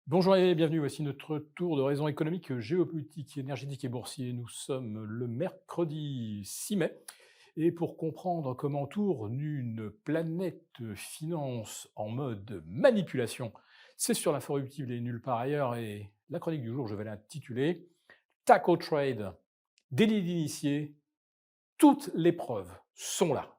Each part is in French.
Bonjour et bienvenue, voici notre tour de raison économique, géopolitique, énergétique et boursier. Nous sommes le mercredi 6 mai et pour comprendre comment tourne une planète finance en mode manipulation, c'est sur l'inforruptible et nulle part ailleurs et la chronique du jour, je vais l'intituler Taco Trade, délit d'initié, toutes les preuves sont là.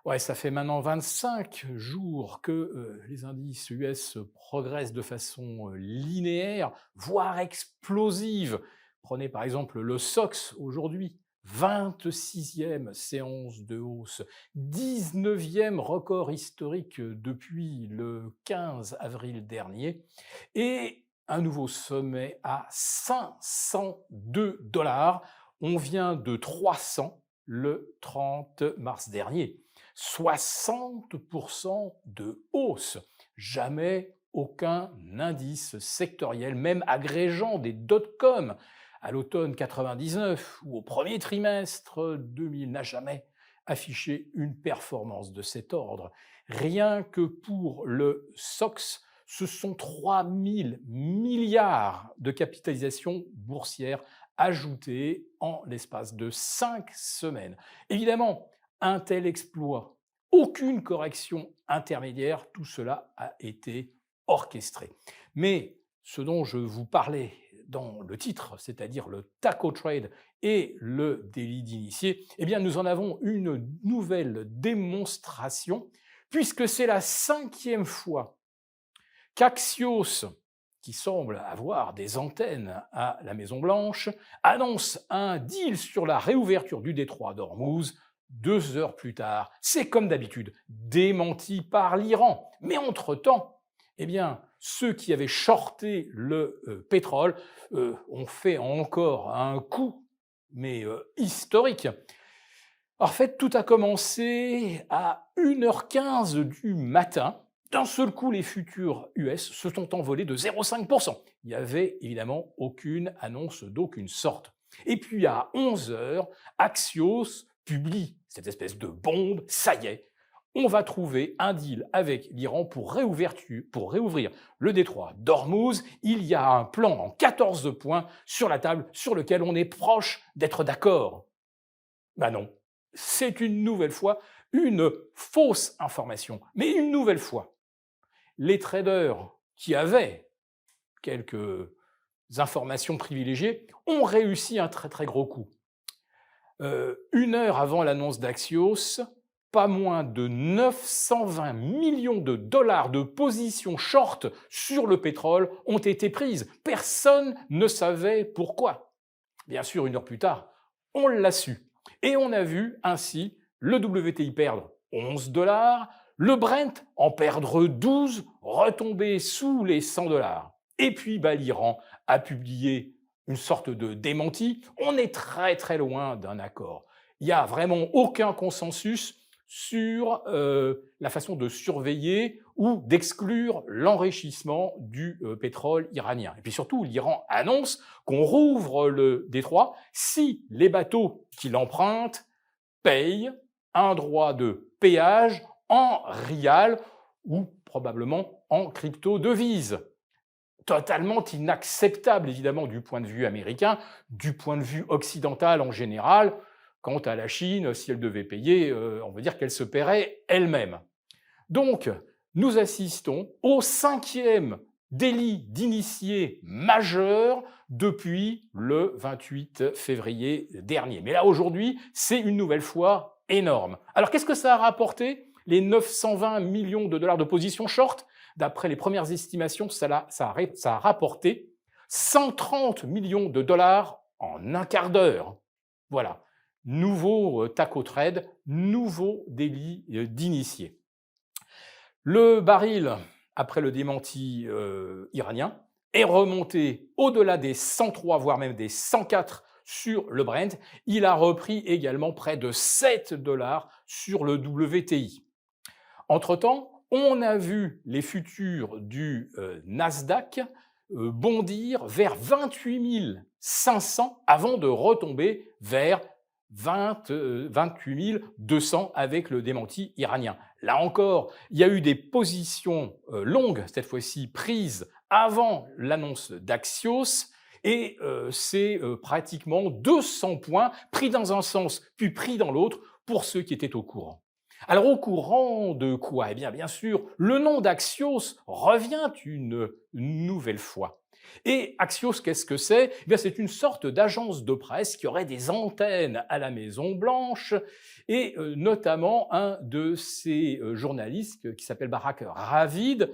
Ouais, ça fait maintenant 25 jours que les indices US progressent de façon linéaire, voire explosive. Prenez par exemple le SOX aujourd'hui, 26e séance de hausse, 19e record historique depuis le 15 avril dernier, et un nouveau sommet à 502 $. On vient de 300 le 30 mars dernier. 60% de hausse. Jamais aucun indice sectoriel, même agrégeant des dot-com à l'automne 99 ou au premier trimestre 2000, n'a jamais affiché une performance de cet ordre. Rien que pour le SOX, ce sont 3000 milliards de capitalisation boursière ajoutée en l'espace de 5 semaines. Évidemment, un tel exploit, aucune correction intermédiaire, tout cela a été orchestré. Mais ce dont je vous parlais dans le titre, c'est-à-dire le taco trade et le délit d'initié, eh bien nous en avons une nouvelle démonstration, puisque c'est la 5e fois qu'Axios, qui semble avoir des antennes à la Maison-Blanche, annonce un deal sur la réouverture du détroit d'Ormuz. 2 heures plus tard, c'est comme d'habitude, démenti par l'Iran. Mais entre-temps, eh bien, ceux qui avaient shorté le pétrole ont fait encore un coup, mais historique. En fait, tout a commencé à 1h15 du matin. D'un seul coup, les futurs US se sont envolés de 0,5%. Il n'y avait évidemment aucune annonce d'aucune sorte. Et puis à 11h, Axios publie cette espèce de bombe. Ça y est, on va trouver un deal avec l'Iran pour réouvrir le détroit d'Ormuz. Il y a un plan en 14 points sur la table sur lequel on est proche d'être d'accord. Ben non, c'est une nouvelle fois une fausse information. Mais une nouvelle fois, les traders qui avaient quelques informations privilégiées ont réussi un très très gros coup. 1 heure avant l'annonce d'Axios, pas moins de 920 millions de dollars de positions short sur le pétrole ont été prises. Personne ne savait pourquoi. Bien sûr, 1 heure plus tard, on l'a su. Et on a vu ainsi le WTI perdre 11 $, le Brent en perdre 12, retomber sous les 100 $. Et puis l'Iran a publié une sorte de démenti. On est très très loin d'un accord. Il n'y a vraiment aucun consensus sur la façon de surveiller ou d'exclure l'enrichissement du pétrole iranien. Et puis surtout, l'Iran annonce qu'on rouvre le détroit si les bateaux qui l'empruntent payent un droit de péage en rial ou probablement en crypto-devise. Totalement inacceptable, évidemment, du point de vue américain, du point de vue occidental en général. Quant à la Chine, si elle devait payer, on veut dire qu'elle se paierait elle-même. Donc, nous assistons au 5e délit d'initié majeur depuis le 28 février dernier. Mais là, aujourd'hui, c'est une nouvelle fois énorme. Alors, qu'est-ce que ça a rapporté, les 920 millions de dollars de position short? D'après les premières estimations, ça a rapporté 130 millions de dollars en un quart d'heure. Voilà. Nouveau taco trade, nouveau délit d'initié. Le baril, après le démenti iranien, est remonté au-delà des 103, voire même des 104 sur le Brent. Il a repris également près de 7 $ sur le WTI. Entre-temps, on a vu les futurs du Nasdaq bondir vers 28 500 avant de retomber vers 28 200 avec le démenti iranien. Là encore, il y a eu des positions longues, cette fois-ci prises avant l'annonce d'Axios, et c'est pratiquement 200 points pris dans un sens puis pris dans l'autre pour ceux qui étaient au courant. Alors au courant de quoi? Eh bien sûr, le nom d'Axios revient une nouvelle fois. Et Axios, qu'est-ce que c'est? Eh bien, c'est une sorte d'agence de presse qui aurait des antennes à la Maison-Blanche, et notamment un de ces journalistes qui s'appelle Barack Ravid,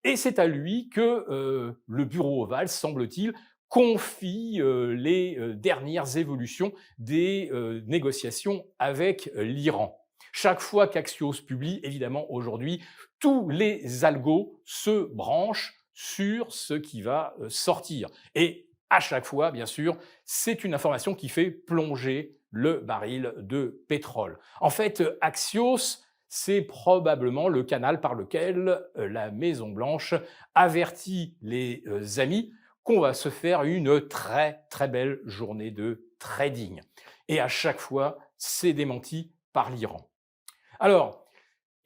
et c'est à lui que le bureau ovale, semble-t-il, confie les dernières évolutions des négociations avec l'Iran. Chaque fois qu'Axios publie, évidemment, aujourd'hui, tous les algos se branchent sur ce qui va sortir. Et à chaque fois, bien sûr, c'est une information qui fait plonger le baril de pétrole. En fait, Axios, c'est probablement le canal par lequel la Maison-Blanche avertit les amis qu'on va se faire une très très belle journée de trading. Et à chaque fois, c'est démenti par l'Iran. Alors,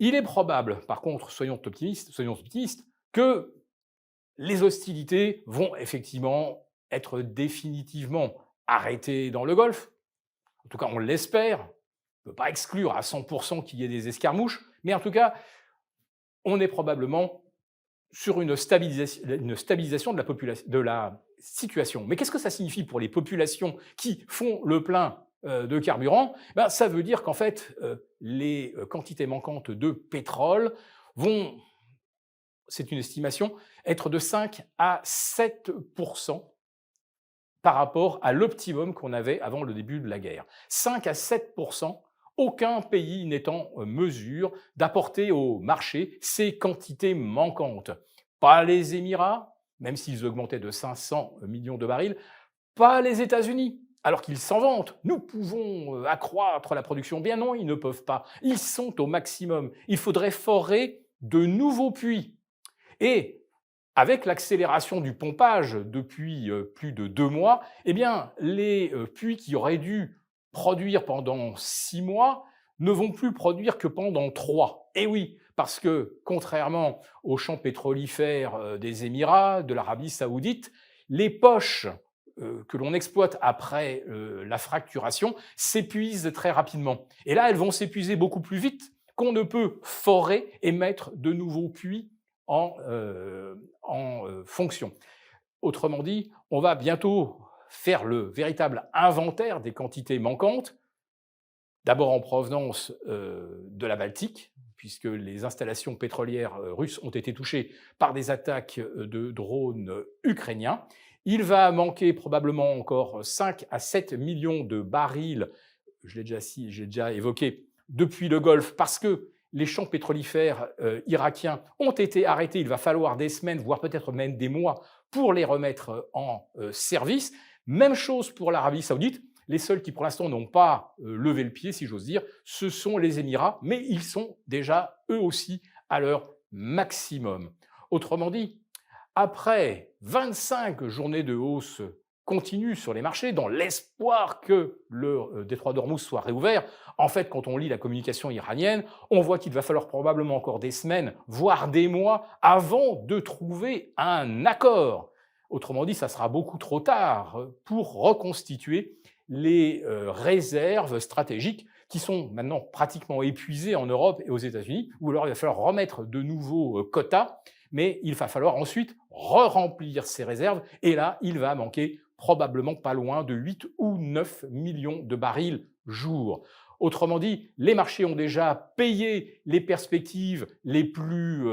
il est probable, par contre, soyons optimistes, que les hostilités vont effectivement être définitivement arrêtées dans le Golfe. En tout cas, on l'espère. On ne peut pas exclure à 100% qu'il y ait des escarmouches, mais en tout cas, on est probablement sur une stabilisation de la situation. Mais qu'est-ce que ça signifie pour les populations qui font le plein de carburant? Ça veut dire qu'en fait, les quantités manquantes de pétrole vont, c'est une estimation, être de 5 à 7% par rapport à l'optimum qu'on avait avant le début de la guerre. 5 à 7%, aucun pays n'est en mesure d'apporter au marché ces quantités manquantes. Pas les Émirats, même s'ils augmentaient de 500 millions de barils, pas les États-Unis, alors qu'ils s'en vantent. Nous pouvons accroître la production. Bien non, ils ne peuvent pas. Ils sont au maximum. Il faudrait forer de nouveaux puits. Et avec l'accélération du pompage depuis plus de 2 mois, eh bien, les puits qui auraient dû produire pendant 6 mois ne vont plus produire que pendant 3. Et oui, parce que contrairement aux champs pétrolifères des Émirats, de l'Arabie saoudite, les poches que l'on exploite après la fracturation s'épuisent très rapidement. Et là, elles vont s'épuiser beaucoup plus vite qu'on ne peut forer et mettre de nouveaux puits en fonction. Autrement dit, on va bientôt faire le véritable inventaire des quantités manquantes, d'abord en provenance de la Baltique, puisque les installations pétrolières russes ont été touchées par des attaques de drones ukrainiens. Il va manquer probablement encore 5 à 7 millions de barils, j'ai déjà évoqué, depuis le Golfe, parce que les champs pétrolifères irakiens ont été arrêtés. Il va falloir des semaines, voire peut-être même des mois, pour les remettre en service. Même chose pour l'Arabie saoudite. Les seuls qui, pour l'instant, n'ont pas levé le pied, si j'ose dire, ce sont les Émirats, mais ils sont déjà, eux aussi, à leur maximum. Autrement dit, après 25 journées de hausse continue sur les marchés, dans l'espoir que le détroit d'Ormuz soit réouvert, en fait, quand on lit la communication iranienne, on voit qu'il va falloir probablement encore des semaines, voire des mois, avant de trouver un accord. Autrement dit, ça sera beaucoup trop tard pour reconstituer les réserves stratégiques qui sont maintenant pratiquement épuisées en Europe et aux États-Unis, où alors il va falloir remettre de nouveaux quotas, mais il va falloir ensuite re-remplir ces réserves, et là, il va manquer probablement pas loin de 8 ou 9 millions de barils jour. Autrement dit, les marchés ont déjà payé les perspectives les plus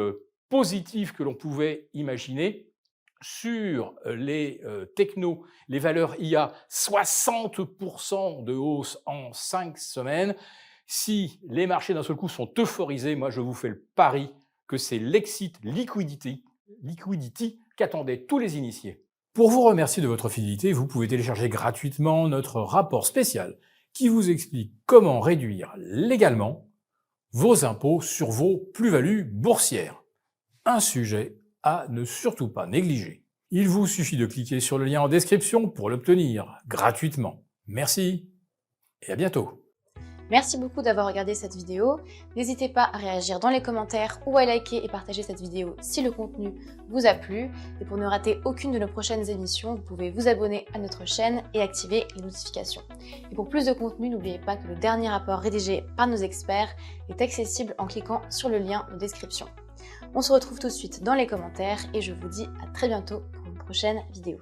positives que l'on pouvait imaginer. Sur les technos, les valeurs IA, 60% de hausse en 5 semaines. Si les marchés d'un seul coup sont euphorisés, moi je vous fais le pari que c'est l'exit liquidity qu'attendaient tous les initiés. Pour vous remercier de votre fidélité, vous pouvez télécharger gratuitement notre rapport spécial qui vous explique comment réduire légalement vos impôts sur vos plus-values boursières. Un sujet à ne surtout pas négliger. Il vous suffit de cliquer sur le lien en description pour l'obtenir gratuitement. Merci et à bientôt. Merci beaucoup d'avoir regardé cette vidéo. N'hésitez pas à réagir dans les commentaires ou à liker et partager cette vidéo si le contenu vous a plu. Et pour ne rater aucune de nos prochaines émissions, vous pouvez vous abonner à notre chaîne et activer les notifications. Et pour plus de contenu, n'oubliez pas que le dernier rapport rédigé par nos experts est accessible en cliquant sur le lien de description. On se retrouve tout de suite dans les commentaires et je vous dis à très bientôt pour une prochaine vidéo.